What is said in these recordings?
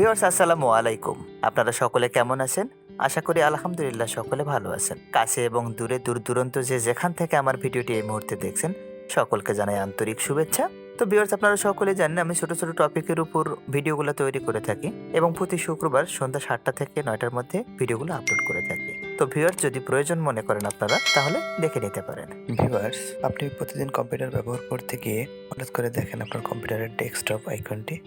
Viewers আসসালামু আলাইকুম। আপনারা সকলে কেমন আছেন? আশা করি আলহামদুলিল্লাহ সকলে ভালো আছেন। কাছে এবং দূরে দূর দূরান্ত যে যেখান থেকে আমার ভিডিওটি এই মুহূর্তে দেখছেন সকলকে জানাই আন্তরিক শুভেচ্ছা। তো ভিউয়ার্স আপনারা সকলে জানেন আমি ছোট ছোট টপিকের উপর ভিডিওগুলো তৈরি করে থাকি এবং প্রতি শুক্রবার সন্ধ্যা ৭টা থেকে ৯টার মধ্যে ভিডিওগুলো আপলোড করে থাকি। তো ভিউয়ার্স যদি প্রয়োজন মনে করেন আপনারা তাহলে দেখে নিতে পারেন। ভিউয়ার্স আপনি প্রতিদিন কম্পিউটার ব্যবহার করতে গিয়ে হঠাৎ করে দেখেন আপনার কম্পিউটারের ডেস্কটপ আইকনটি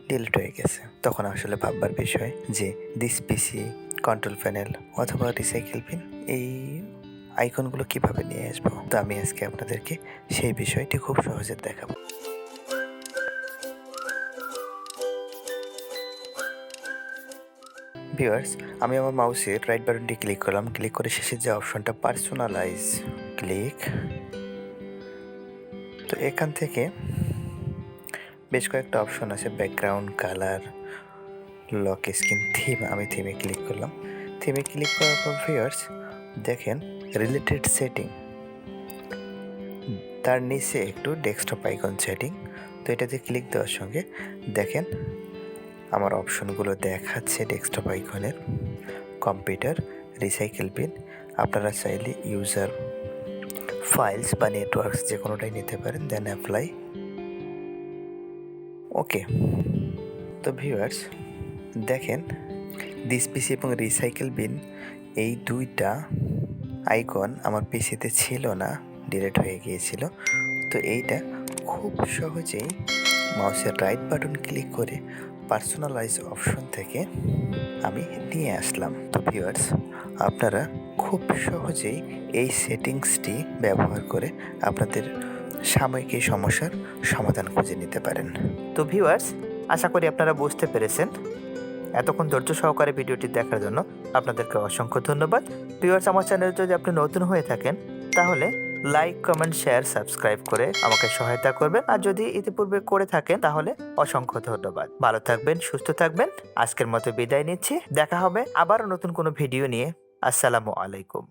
ডিলিট হয়ে গেছে। তখন আসলে ভাববার বিষয় যে দিস পিসি, কন্ট্রোল প্যানেল অথবা রিসাইকেল পিন এই আইকনগুলো কিভাবে নিয়ে আসবো। তো আমি আজকে আপনাদেরকে সেই বিষয়টি খুব সহজে দেখাবো। ভিউয়ার্স আমি আমার মাউসের রাইট বাটনটি ক্লিক করলাম, ক্লিক করে শেষের যে অপশনটা পার্সোনালাইজ ক্লিক। তো এখান থেকে বেশ কয়েকটা অপশন আছে, background, colour, lock screen, theme. আমি থিমে ক্লিক করলাম। থিমে ক্লিক করার পর ভিউয়ার্স দেখেন রিলেটেড সেটিং, তার নিচে একটু ডেস্কটপ আইকন সেটিং। তো এটাতে ক্লিক দেওয়ার সঙ্গে দেখেন আমার অপশনগুলো দেখাচ্ছে ডেস্কটপ আইকনের। কম্পিউটার, রিসাইকেল পিন, আপনারা চাইলে ইউজার, ফাইলস বা নেটওয়ার্কস যে কোনোটাই নিতে পারেন। দেন অ্যাপ্লাই, ওকে। তো ভিউয়ার্স দেখেন দিস পিসি এবং রিসাইকেল বিন এই দুইটা আইকন আমার পিসিতে ছিল না, ডিলিট হয়ে গিয়েছিল। তো এইটা খুব সহজেই মাউসের রাইট বাটন ক্লিক করে পার্সোনালাইজ অপশন থেকে আমি নিয়ে আসলাম। তো ভিউয়ার্স আপনারা খুব সহজেই এই সেটিংসটি ব্যবহার করে আপনাদের সাময়িক এই সমস্যার সমাধান খুঁজে নিতে পারেন। তো ভিউয়ার্স আশা করি আপনারা বুঝতে পেরেছেন। এতক্ষণ ধৈর্য সহকারে ভিডিওটি দেখার জন্য আপনাদেরকে অসংখ্য ধন্যবাদ। ভিউয়ার্স আমার চ্যানেলে যদি আপনি নতুন হয়ে থাকেন তাহলে লাইক, কমেন্ট, শেয়ার, সাবস্ক্রাইব করে আমাকে সহায়তা করবেন। আর যদি ইতিপূর্বে করে থাকেন তাহলে অসংখ্য ধন্যবাদ। ভালো থাকবেন, সুস্থ থাকবেন। আজকের মতো বিদায় নিচ্ছি। দেখা হবে আবারও নতুন কোনো ভিডিও নিয়ে। আসসালামু আলাইকুম।